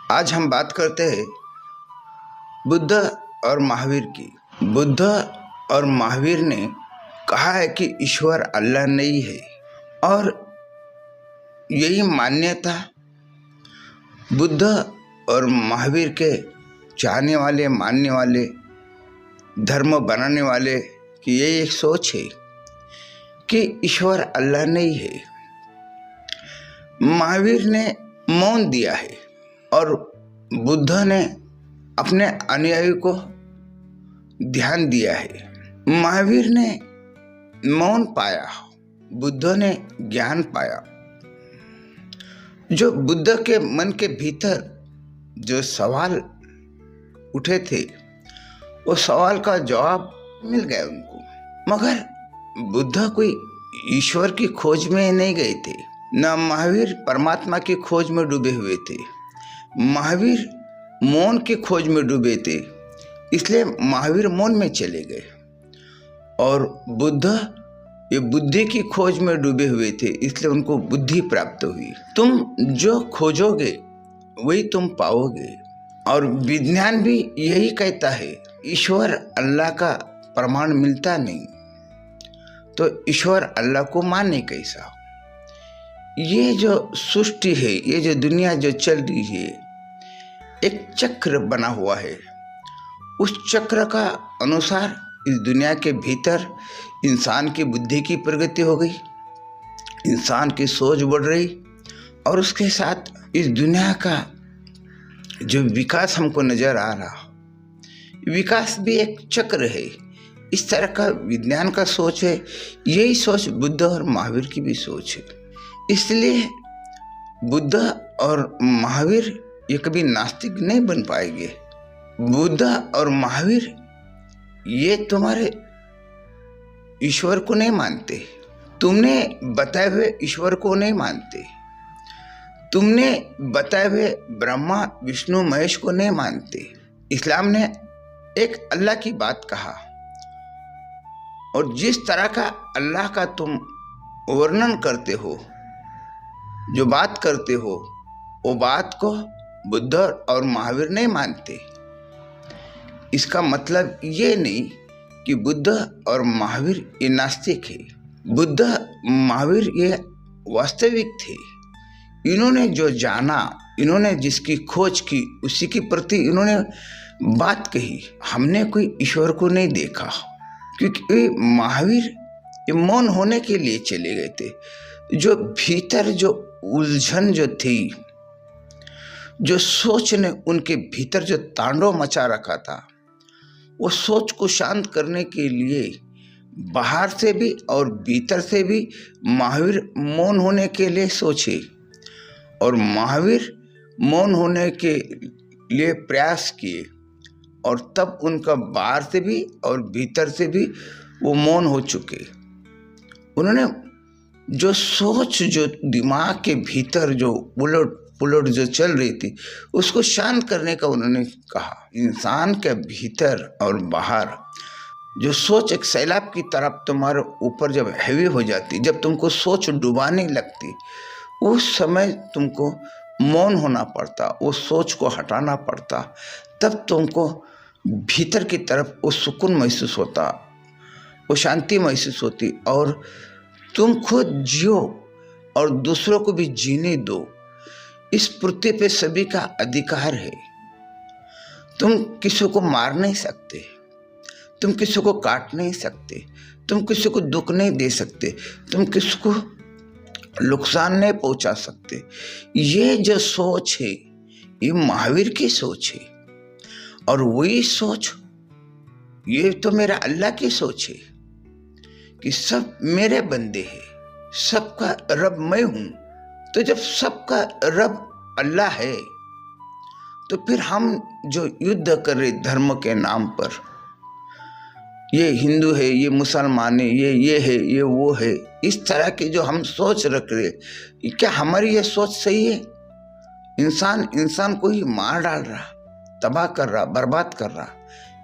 आज हम बात करते हैं बुद्ध और महावीर की। बुद्ध और महावीर ने कहा है कि ईश्वर अल्लाह नहीं है, और यही मान्यता बुद्ध और महावीर के चाहने वाले, मानने वाले, धर्म बनाने वाले की यही एक सोच है कि ईश्वर अल्लाह नहीं है। महावीर ने मौन दिया है और बुद्ध ने अपने अनुयायी को ध्यान दिया है। महावीर ने मौन पाया, बुद्ध ने ज्ञान पाया। जो बुद्ध के मन के भीतर जो सवाल उठे थे, वो सवाल का जवाब मिल गया उनको। मगर बुद्ध कोई ईश्वर की खोज में नहीं गए थे, न महावीर परमात्मा की खोज में डूबे हुए थे। महावीर मौन की खोज में डूबे थे, इसलिए महावीर मौन में चले गए, और बुद्ध ये बुद्धि की खोज में डूबे हुए थे, इसलिए उनको बुद्धि प्राप्त हुई। तुम जो खोजोगे वही तुम पाओगे, और विज्ञान भी यही कहता है। ईश्वर अल्लाह का प्रमाण मिलता नहीं, तो ईश्वर अल्लाह को माने कैसा? ये जो सृष्टि है, ये जो दुनिया जो चल रही है, एक चक्र बना हुआ है। उस चक्र का अनुसार इस दुनिया के भीतर इंसान की बुद्धि की प्रगति हो गई, इंसान की सोच बढ़ रही, और उसके साथ इस दुनिया का जो विकास हमको नजर आ रहा, विकास भी एक चक्र है। इस तरह का विज्ञान का सोच है। यही सोच बुद्ध और महावीर की भी सोच है। इसलिए बुद्ध और महावीर ये कभी नास्तिक नहीं बन पाएंगे। बुद्ध और महावीर ये तुम्हारे ईश्वर को नहीं मानते, तुमने बताए हुए ईश्वर को नहीं मानते, तुमने बताए हुए ब्रह्मा विष्णु महेश को नहीं मानते। इस्लाम ने एक अल्लाह की बात कहा, और जिस तरह का अल्लाह का तुम वर्णन करते हो, जो बात करते हो, वो बात को बुद्ध और महावीर नहीं मानते। इसका मतलब ये नहीं कि बुद्ध और महावीर ये नास्तिक है। बुद्ध महावीर ये वास्तविक थे। इन्होंने जो जाना, इन्होंने जिसकी खोज की, उसी के प्रति इन्होंने बात कही। हमने कोई ईश्वर को नहीं देखा, क्योंकि महावीर ये मौन होने के लिए चले गए थे। जो भीतर जो उलझन जो थी, जो सोच ने उनके भीतर जो तांडव मचा रखा था, वो सोच को शांत करने के लिए बाहर से भी और भीतर से भी महावीर मौन होने के लिए सोचे, और महावीर मौन होने के लिए प्रयास किए, और तब उनका बाहर से भी और भीतर से भी वो मौन हो चुके। उन्होंने जो सोच, जो दिमाग के भीतर जो उलट पुलट जो चल रही थी, उसको शांत करने का उन्होंने कहा। इंसान के भीतर और बाहर जो सोच एक सैलाब की तरफ तुम्हारे ऊपर जब हैवी हो जाती, जब तुमको सोच डुबाने लगती, उस समय तुमको मौन होना पड़ता, वो सोच को हटाना पड़ता। तब तुमको भीतर की तरफ वो सुकून महसूस होता, वो शांति महसूस होती, और तुम खुद जियो और दूसरों को भी जीने दो। इस पृथ्वी पे सभी का अधिकार है। तुम किसी को मार नहीं सकते, तुम किसी को काट नहीं सकते, तुम किसी को दुख नहीं दे सकते, तुम किसी को नुकसान नहीं पहुंचा सकते। ये जो सोच है, ये महावीर की सोच है, और वही सोच, ये तो मेरा अल्लाह की सोच है कि सब मेरे बंदे हैं, सबका रब मैं हूं। तो जब सबका रब अल्लाह है, तो फिर हम जो युद्ध कर रहे धर्म के नाम पर, ये हिंदू है, ये मुसलमान है, ये है, ये वो है, इस तरह की जो हम सोच रख रहे, क्या हमारी ये सोच सही है? इंसान को ही मार डाल रहा, तबाह कर रहा, बर्बाद कर रहा,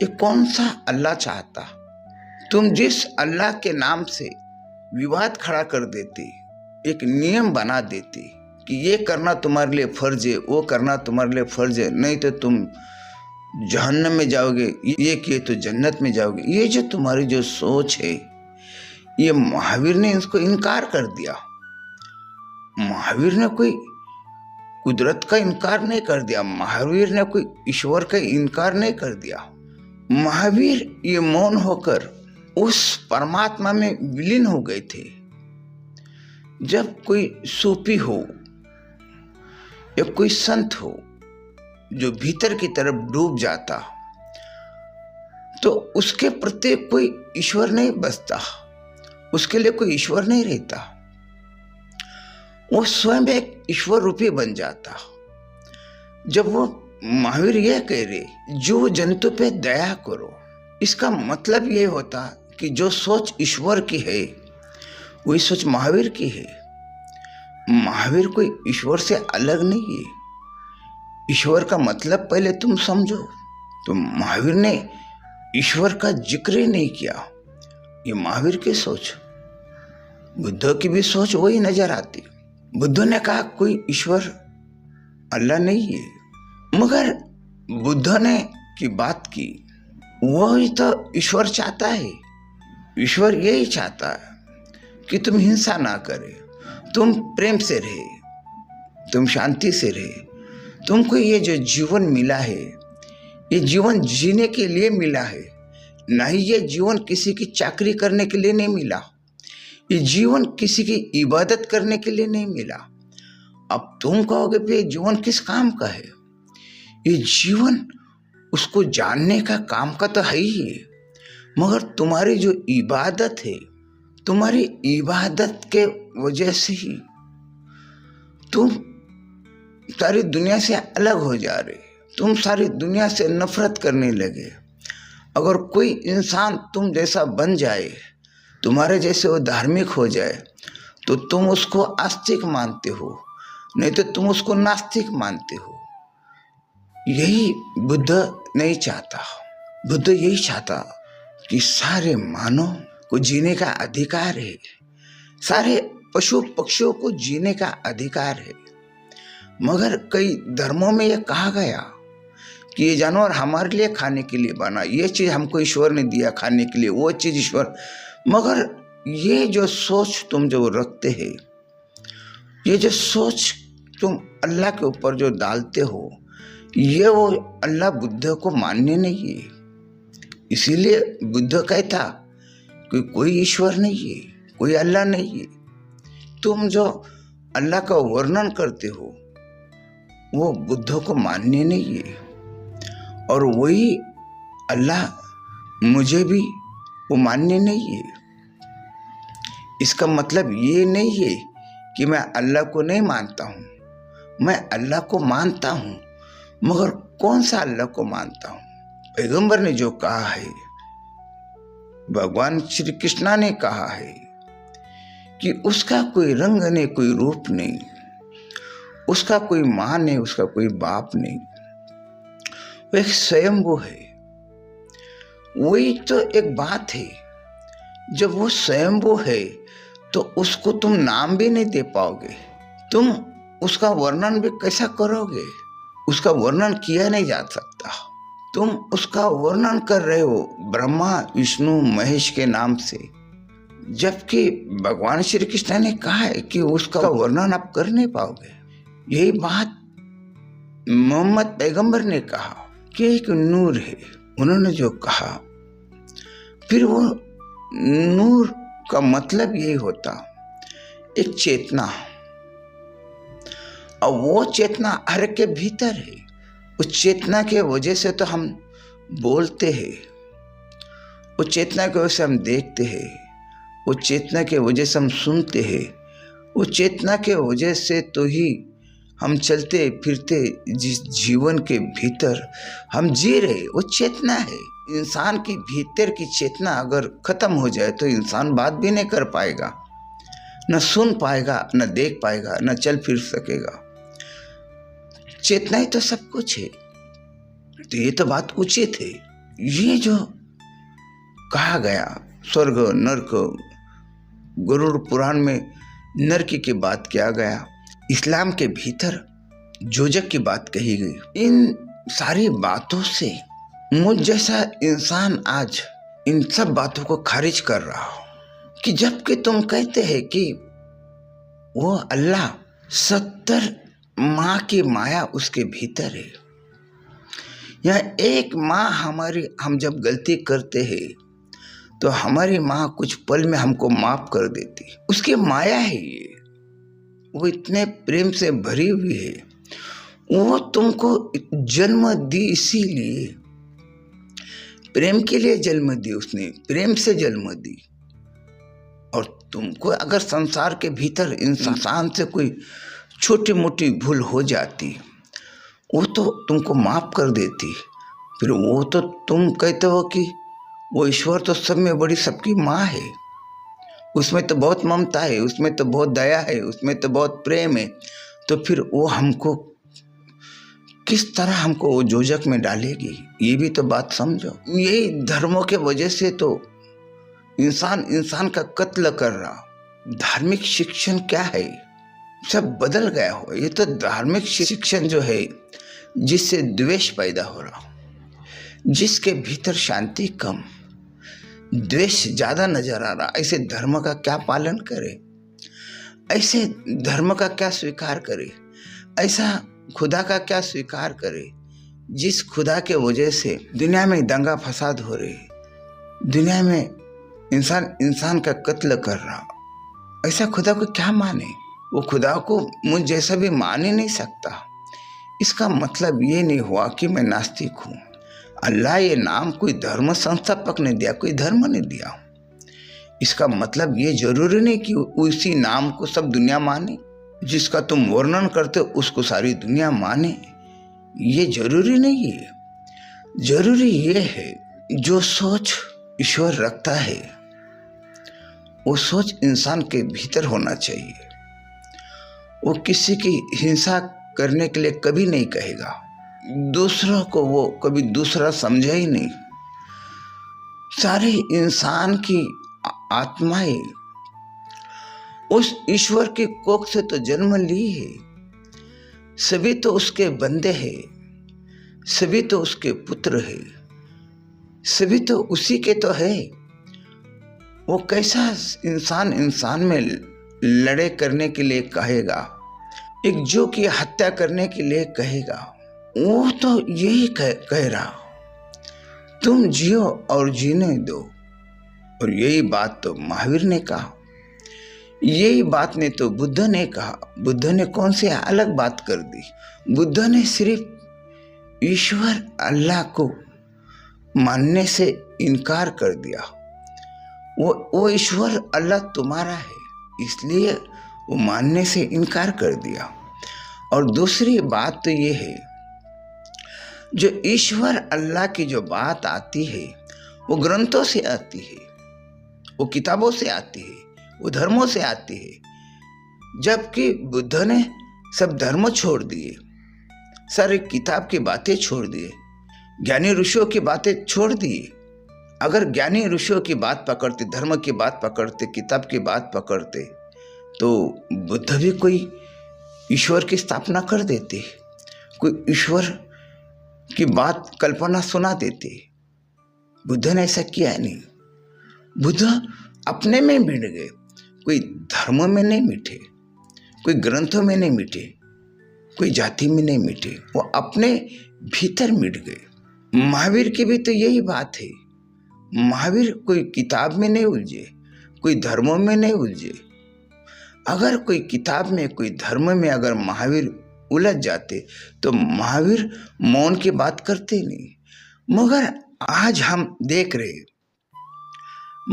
ये कौन सा अल्लाह चाहता? तुम जिस अल्लाह के नाम से विवाद खड़ा कर देते, एक नियम बना देते कि ये करना तुम्हारे लिए फर्ज है, वो करना तुम्हारे लिए फर्ज है, नहीं तो तुम जहन्नम में जाओगे, ये किए तो जन्नत में जाओगे। ये जो तुम्हारी जो सोच है, ये महावीर ने इसको इनकार कर दिया। महावीर ने कोई कुदरत का इनकार नहीं कर दिया, महावीर ने कोई ईश्वर का इनकार नहीं कर दिया। महावीर ये मौन होकर उस परमात्मा में विलीन हो गए थे। जब कोई सूफी हो या कोई संत हो जो भीतर की तरफ डूब जाता, तो उसके प्रति कोई ईश्वर नहीं बसता, उसके लिए कोई ईश्वर नहीं रहता, वो स्वयं एक ईश्वर रूपी बन जाता। जब वो महावीर यह कह रहे जो जंतु पे दया करो, इसका मतलब ये होता कि जो सोच ईश्वर की है वही सोच महावीर की है। महावीर कोई ईश्वर से अलग नहीं है। ईश्वर का मतलब पहले तुम समझो। तो महावीर ने ईश्वर का जिक्र ही नहीं किया। ये महावीर की सोच, बुद्ध की भी सोच वही नजर आती। बुद्ध ने कहा कोई ईश्वर अल्लाह नहीं है, मगर बुद्ध ने की बात की, वही तो ईश्वर चाहता है। ईश्वर यही चाहता है कि तुम हिंसा ना करे, तुम प्रेम से रहे, तुम शांति से रहे। तुमको ये जो जीवन मिला है, ये जीवन जीने के लिए मिला है, ना ही ये जीवन किसी की चाकरी करने के लिए नहीं मिला, ये जीवन किसी की इबादत करने के लिए नहीं मिला। अब तुम कहोगे ये जीवन किस काम का है? ये जीवन उसको जानने का काम का तो है ही है, मगर तुम्हारी जो इबादत है, तुम्हारी इबादत के वजह से ही तुम सारी दुनिया से अलग हो जा रहे, तुम सारी दुनिया से नफरत करने लगे। अगर कोई इंसान तुम जैसा बन जाए, तुम्हारे जैसे वो धार्मिक हो जाए, तो तुम उसको आस्तिक मानते हो, नहीं तो तुम उसको नास्तिक मानते हो। यही बुद्ध नहीं चाहता। बुद्ध यही चाहता कि सारे मानव को जीने का अधिकार है, सारे पशु पक्षियों को जीने का अधिकार है। मगर कई धर्मों में यह कहा गया कि ये जानवर हमारे लिए खाने के लिए बना, ये चीज हमको ईश्वर ने दिया खाने के लिए, वो चीज ईश्वर। मगर ये जो सोच तुम जो रखते हैं, ये जो सोच तुम अल्लाह के ऊपर जो डालते हो, ये वो अल्लाह बुद्ध को मान्य नहीं है। इसीलिए बुद्ध कहता कि कोई ईश्वर नहीं है, कोई अल्लाह नहीं है। तुम जो अल्लाह का वर्णन करते हो वो बुद्ध को मान्य नहीं है, और वही अल्लाह मुझे भी वो मान्य नहीं है। इसका मतलब ये नहीं है कि मैं अल्लाह को नहीं मानता हूँ, मैं अल्लाह को मानता हूँ, मगर कौन सा अल्लाह को मानता हूँ? पैगंबर ने जो कहा है, भगवान श्री कृष्णा ने कहा है कि उसका कोई रंग नहीं, कोई रूप नहीं, उसका कोई माँ नहीं, उसका कोई बाप नहीं, वो एक स्वयंभू है। वही तो एक बात है, जब वो स्वयंभू है तो उसको तुम नाम भी नहीं दे पाओगे, तुम उसका वर्णन भी कैसा करोगे? उसका वर्णन किया नहीं जा सकता। तुम उसका वर्णन कर रहे हो ब्रह्मा विष्णु महेश के नाम से, जबकि भगवान श्री कृष्ण ने कहा है कि उसका वर्णन आप कर नहीं पाओगे। यही बात मोहम्मद पैगंबर ने कहा कि एक नूर है, उन्होंने जो कहा, फिर वो नूर का मतलब यही होता एक चेतना, और वो चेतना हर के भीतर है। उस चेतना के वजह से तो हम बोलते हैं, वो चेतना की वजह से हम देखते हैं, वो चेतना के वजह से हम सुनते हैं, वो चेतना के वजह से तो ही हम चलते फिरते जिस जीवन के भीतर हम जी रहे, वो चेतना है। इंसान की भीतर की चेतना अगर खत्म हो जाए तो इंसान बात भी नहीं कर पाएगा, न सुन पाएगा, न देख पाएगा, न चल फिर सकेगा। चेतना ही तो सब कुछ है। तो ये तो बात उचित है। ये जो कहा गया स्वर्ग नरक, गरुड़ पुराण में नरक की बात किया गया, इस्लाम के भीतर जोजक की बात कही गई। इन सारी बातों से मुझ जैसा इंसान आज इन सब बातों को खारिज कर रहा हो कि जबकि तुम कहते हैं कि वो अल्लाह 70 माँ की माया उसके भीतर है, या एक माँ हमारी, हम जब गलती करते हैं तो हमारी माँ कुछ पल में हमको माफ कर देती, उसकी माया है ये, वो इतने प्रेम से भरी हुई है। वो तुमको जन्म दी इसीलिए, प्रेम के लिए जन्म दी, उसने प्रेम से जन्म दी। और तुमको अगर संसार के भीतर इंसान से कोई छोटी मोटी भूल हो जाती, वो तो तुमको माफ कर देती। फिर वो तो तुम कहते हो कि वो ईश्वर तो सब में बड़ी, सबकी माँ है, उसमें तो बहुत ममता है, उसमें तो बहुत दया है, उसमें तो बहुत प्रेम है। तो फिर वो हमको किस तरह हमको वो जोजक में डालेगी, ये भी तो बात समझो। यही धर्मों के वजह से तो इंसान का कत्ल कर रहा। धार्मिक शिक्षण क्या है, सब बदल गया हो। ये तो धार्मिक शिक्षण जो है जिससे द्वेष पैदा हो रहा, जिसके भीतर शांति कम, द्वेष ज्यादा नजर आ रहा, ऐसे धर्म का क्या पालन करे, ऐसे धर्म का क्या स्वीकार करे, ऐसा खुदा का क्या स्वीकार करे जिस खुदा के वजह से दुनिया में दंगा फसाद हो रही, दुनिया में इंसान का कत्ल कर रहा। ऐसा खुदा को क्या माने? वो खुदा को मुझ जैसा भी मान ही नहीं सकता। इसका मतलब ये नहीं हुआ कि मैं नास्तिक हूँ। अल्लाह ये नाम कोई धर्म संस्थापक ने दिया, कोई धर्म ने दिया। इसका मतलब ये जरूरी नहीं कि उसी नाम को सब दुनिया माने, जिसका तुम वर्णन करते हो उसको सारी दुनिया माने, ये जरूरी नहीं है। जरूरी ये है जो सोच ईश्वर रखता है वो सोच इंसान के भीतर होना चाहिए। वो किसी की हिंसा करने के लिए कभी नहीं कहेगा, दूसरों को वो कभी दूसरा समझे ही नहीं। सारे इंसान की आत्माएं उस ईश्वर की कोख से तो जन्म ली है, सभी तो उसके बंदे हैं, सभी तो उसके पुत्र है, सभी तो उसी के तो है। वो कैसा इंसान में लड़े करने के लिए कहेगा, एक जो की हत्या करने के लिए कहेगा? वो तो यही कह रहा, तुम जियो और जीने दो। और यही बात तो महावीर ने कहा, यही बात ने तो बुद्ध ने कहा। बुद्ध ने कौन सी अलग बात कर दी? बुद्ध ने सिर्फ ईश्वर अल्लाह को मानने से इनकार कर दिया। वो ईश्वर अल्लाह तुम्हारा है, इसलिए वो मानने से इनकार कर दिया। और दूसरी बात तो ये है, जो ईश्वर अल्लाह की जो बात आती है वो ग्रंथों से आती है, वो किताबों से आती है, वो धर्मों से आती है। जबकि बुद्ध ने सब धर्म छोड़ दिए, सारे किताब की बातें छोड़ दिए, ज्ञानी ऋषियों की बातें छोड़ दिए। अगर ज्ञानी ऋषियों की बात पकड़ते, धर्म की बात पकड़ते, किताब की बात पकड़ते, तो बुद्ध भी कोई ईश्वर की स्थापना कर देते, कोई ईश्वर की बात कल्पना सुना देते। बुद्ध ने ऐसा किया नहीं। बुद्ध अपने में मिट गए, कोई धर्म में नहीं मिटे, कोई ग्रंथों में नहीं मिटे, कोई जाति में नहीं मिटे, वो अपने भीतर मिट गए। महावीर की भी तो यही बात है। महावीर कोई किताब में नहीं उलझे, कोई धर्मों में नहीं उलझे। अगर कोई किताब में, कोई धर्म में अगर महावीर उलझ जाते तो महावीर मौन की बात करते नहीं। मगर आज हम देख रहे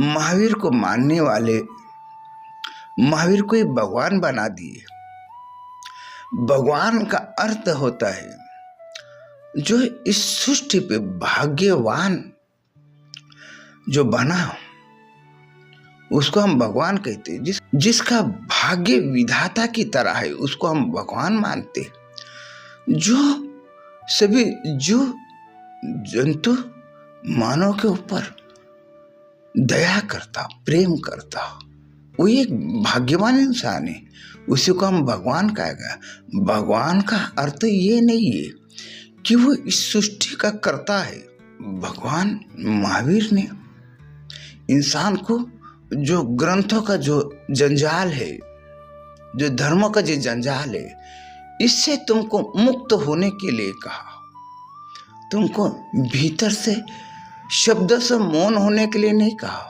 महावीर को मानने वाले महावीर को भगवान बना दिए। भगवान का अर्थ होता है जो इस सृष्टि पे भाग्यवान जो बना, उसको हम भगवान कहते हैं। जिसका भाग्य विधाता की तरह है उसको हम भगवान मानते। जो सभी जो जंतु मानव के ऊपर दया करता, प्रेम करता, वो एक भाग्यवान इंसान है, उसी को हम भगवान कहेगा। भगवान का अर्थ ये नहीं है कि वो इस सृष्टि का कर्ता है। भगवान महावीर ने इंसान को जो ग्रंथों का जो जंजाल है, जो धर्मों का जो जंजाल है, इससे तुमको मुक्त होने के लिए कहा। तुमको भीतर से शब्द से मौन होने के लिए नहीं कहा,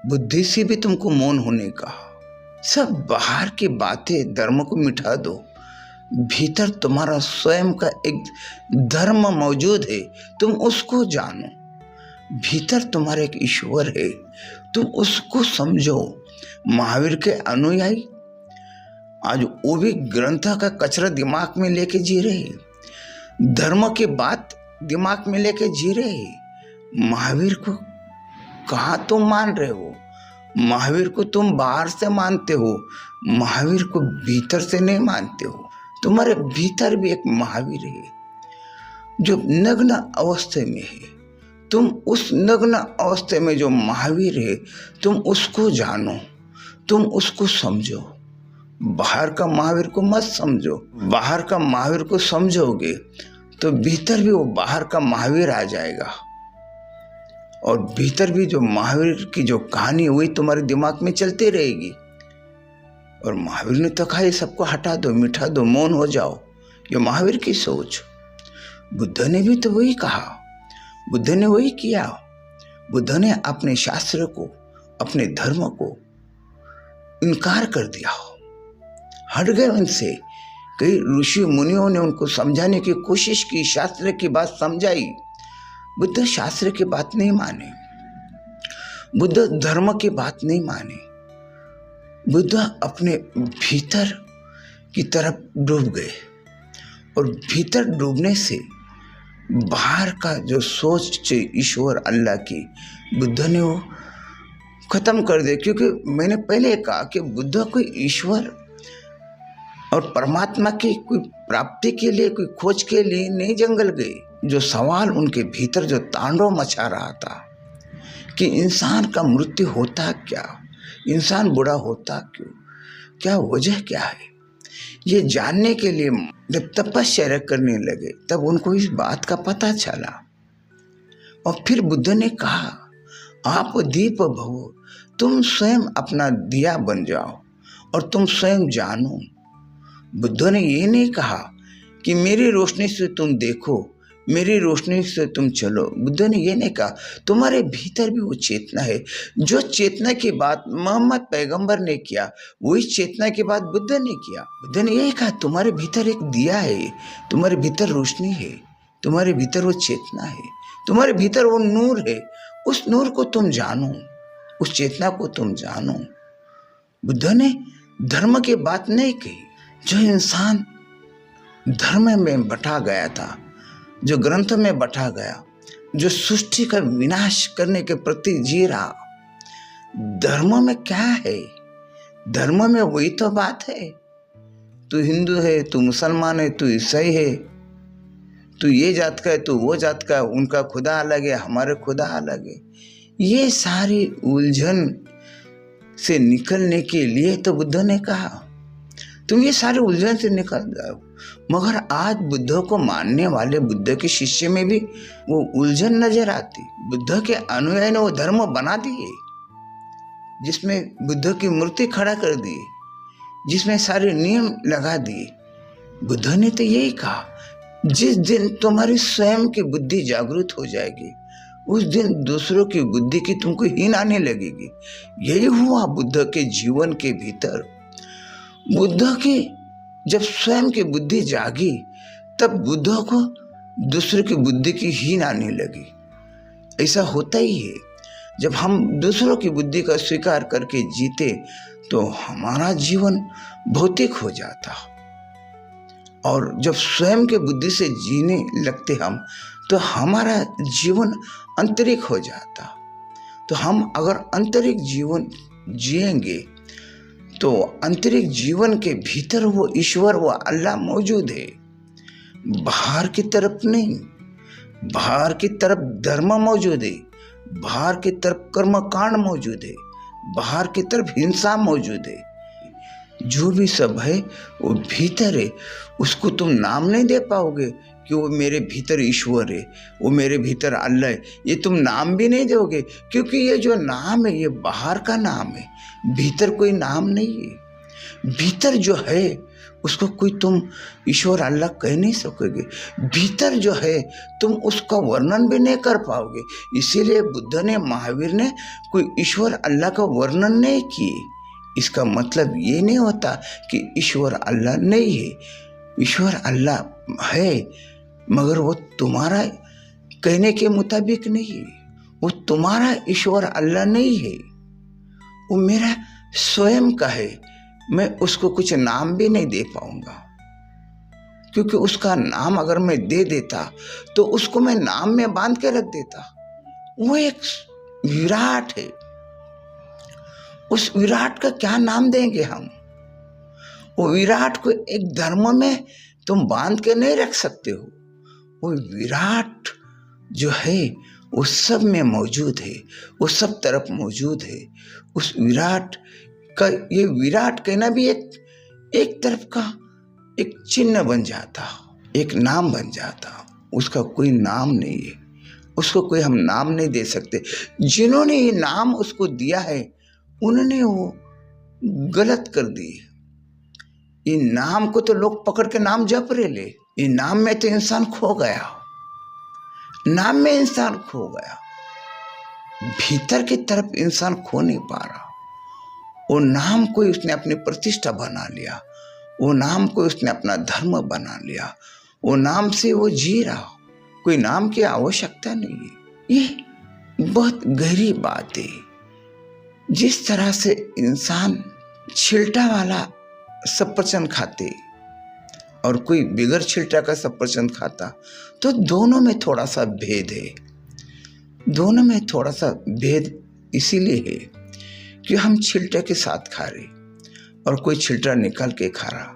बुद्धि से भी तुमको मौन होने कहा। सब बाहर की बातें धर्म को मिटा दो, भीतर तुम्हारा स्वयं का एक धर्म मौजूद है, तुम उसको जानो। भीतर तुम्हारा एक ईश्वर है, तुम उसको समझो। महावीर के अनुयायी आज वो भी ग्रंथ का कचरा दिमाग में लेके जी रहे, धर्म की बात दिमाग में लेके जी रहे। महावीर को कहाँ तुम मान रहे हो? महावीर को तुम बाहर से मानते हो, महावीर को भीतर से नहीं मानते हो। तुम्हारे भीतर भी एक महावीर है जो नग्न अवस्था में है। तुम उस नग्न अवस्था में जो महावीर है, तुम उसको जानो, तुम उसको समझो। बाहर का महावीर को मत समझो। बाहर का महावीर को समझोगे तो भीतर भी वो बाहर का महावीर आ जाएगा, और भीतर भी जो महावीर की जो कहानी वही तुम्हारे दिमाग में चलती रहेगी। और महावीर ने तो कहा ये सबको हटा दो, मिटा दो, मौन हो जाओ। ये महावीर की सोच। बुद्ध ने भी तो वही कहा, बुद्ध ने वही किया। बुद्ध ने अपने शास्त्र को, अपने धर्म को इनकार कर दिया, हट गए उनसे। कई ऋषि मुनियों ने उनको समझाने की कोशिश की, शास्त्र की बात समझाई। बुद्ध शास्त्र की बात नहीं माने, बुद्ध धर्म की बात नहीं माने। बुद्ध अपने भीतर की तरफ डूब गए, और भीतर डूबने से बाहर का जो सोच ईश्वर अल्लाह की, बुद्ध ने वो खत्म कर दिया। क्योंकि मैंने पहले कहा कि बुद्ध कोई ईश्वर और परमात्मा की कोई प्राप्ति के लिए, कोई खोज के लिए नहीं जंगल गए। जो सवाल उनके भीतर जो तांडव मचा रहा था कि इंसान का मृत्यु होता क्या, इंसान बुरा होता क्यों, क्या वजह क्या है, ये जानने के लिए जब तपस्या करने लगे तब उनको इस बात का पता चला। और फिर बुद्ध ने कहा आप दीप भवो, तुम स्वयं अपना दिया बन जाओ और तुम स्वयं जानो। बुद्ध ने ये नहीं कहा कि मेरी रोशनी से तुम देखो, मेरी रोशनी से तुम चलो। बुद्ध ने ये नहीं कहा, तुम्हारे भीतर भी वो चेतना है। जो चेतना की बात मोहम्मद पैगंबर ने किया, वही चेतना की बात बुद्ध ने किया। बुद्ध ने यही कहा तुम्हारे भीतर एक दिया है, तुम्हारे भीतर रोशनी है, तुम्हारे भीतर वो चेतना है, तुम्हारे भीतर वो नूर है। उस नूर को तुम जानो, उस चेतना को तुम जानो। बुद्ध ने धर्म की बात नहीं कही। जो इंसान धर्म में बटा गया था, जो ग्रंथ में बटा गया, जो सृष्टि का विनाश करने के प्रति जी रहा, धर्म में क्या है? धर्म में वही तो बात है, तू हिंदू है, तू मुसलमान है, तू ईसाई है, तू ये जात का है, तू वो जात का है, उनका खुदा अलग है, हमारे खुदा अलग है। ये सारी उलझन से निकलने के लिए तो बुद्ध ने कहा तुम ये सारे उलझन से निकल जाओ। मगर आज बुद्ध को मानने वाले, बुद्ध के शिष्य में भी वो उलझन नजर आती। बुद्ध के अनुयायी ने वो धर्म बना दिए जिसमें बुद्ध की मूर्ति खड़ा कर दी, जिसमें सारे नियम लगा दिए। बुद्ध ने तो यही कहा जिस दिन तुम्हारी स्वयं की बुद्धि जागृत हो जाएगी, उस दिन दूसरों की बुद्धि की तुमको हीन आने लगेगी। यही हुआ बुद्ध के जीवन के भीतर। बुद्ध की जब स्वयं की बुद्धि जागी, तब बुद्ध को दूसरे की बुद्धि की हीन आने लगी। ऐसा होता ही है, जब हम दूसरों की बुद्धि का स्वीकार करके जीते तो हमारा जीवन भौतिक हो जाता, और जब स्वयं के बुद्धि से जीने लगते हम तो हमारा जीवन आंतरिक हो जाता। तो हम अगर आंतरिक जीवन जिएंगे तो आंतरिक जीवन के भीतर वो ईश्वर, वो अल्लाह मौजूद है, बाहर की तरफ नहीं। बाहर की तरफ धर्म मौजूद है, बाहर की तरफ कर्म कांड मौजूद है, बाहर की तरफ हिंसा मौजूद है। जो भी सब है वो भीतर है, उसको तुम नाम नहीं दे पाओगे कि वो मेरे भीतर ईश्वर है, वो मेरे भीतर अल्लाह है, ये तुम नाम भी नहीं दोगे, क्योंकि ये जो नाम है ये बाहर का नाम है, भीतर कोई नाम नहीं है। भीतर जो है उसको कोई तुम ईश्वर अल्लाह कह नहीं सकोगे, भीतर जो है तुम उसका वर्णन भी नहीं कर पाओगे। इसीलिए बुद्ध ने, महावीर ने कोई ईश्वर अल्लाह का वर्णन नहीं किए। इसका मतलब ये नहीं होता कि ईश्वर अल्लाह नहीं है। ईश्वर अल्लाह है, मगर वो तुम्हारा कहने के मुताबिक नहीं है, वो तुम्हारा ईश्वर अल्लाह नहीं है, वो मेरा स्वयं का है। मैं उसको कुछ नाम भी नहीं दे पाऊंगा, क्योंकि उसका नाम अगर मैं दे देता तो उसको मैं नाम में बांध के रख देता। वो एक विराट है, उस विराट का क्या नाम देंगे हम? वो विराट को एक धर्म में तुम बांध के नहीं रख सकते हो। वो विराट जो है वो सब में मौजूद है, वो सब तरफ मौजूद है। उस विराट का, ये विराट कहना भी एक तरफ का एक चिन्ह बन जाता, एक नाम बन जाता। उसका कोई नाम नहीं है, उसको कोई हम नाम नहीं दे सकते। जिन्होंने ये नाम उसको दिया है उन्होंने वो गलत कर दी। ये नाम को तो लोग पकड़ के नाम जप रहे ले, ये नाम में तो इंसान खो गया, नाम में इंसान खो गया, भीतर की तरफ इंसान खो नहीं पा रहा। वो नाम को उसने अपनी प्रतिष्ठा बना लिया, वो नाम को उसने अपना धर्म बना लिया, वो नाम से वो जी रहा, कोई नाम की आवश्यकता नहीं है। ये बहुत गहरी बात है। जिस तरह से इंसान छिलटा वाला सफरचंद खाते और कोई बिगर छिलटा का सफरचंद खाता, तो दोनों में थोड़ा सा भेद है। दोनों में थोड़ा सा भेद इसीलिए है कि हम छिलटे के साथ खा रहे और कोई छिलटा निकाल के खा रहा।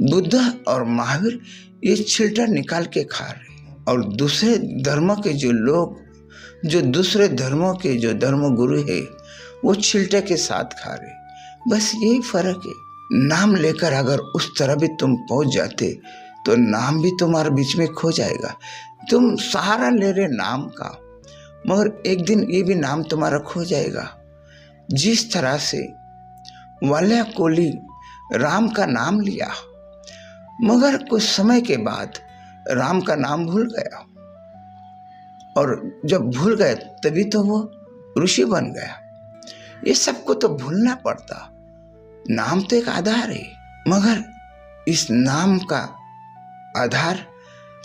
बुद्ध और महावीर ये छिलटा निकाल के खा रहे, और दूसरे धर्म के जो लोग, जो दूसरे धर्मों के जो धर्म गुरु है, वो छिलटे के साथ खा रहे। बस यही फर्क है। नाम लेकर अगर उस तरह भी तुम पहुंच जाते तो नाम भी तुम्हारे बीच में खो जाएगा। तुम सहारा ले रहे नाम का, मगर एक दिन ये भी नाम तुम्हारा खो जाएगा। जिस तरह से वाल्या कोहली राम का नाम लिया, मगर कुछ समय के बाद राम का नाम भूल गया, और जब भूल गया तभी तो वो ऋषि बन गया। ये सबको तो भूलना पड़ता। नाम तो एक आधार है, मगर इस नाम का आधार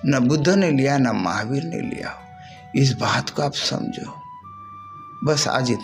न बुद्ध ने लिया, न महावीर ने लिया। इस बात को आप समझो। बस आज इतना।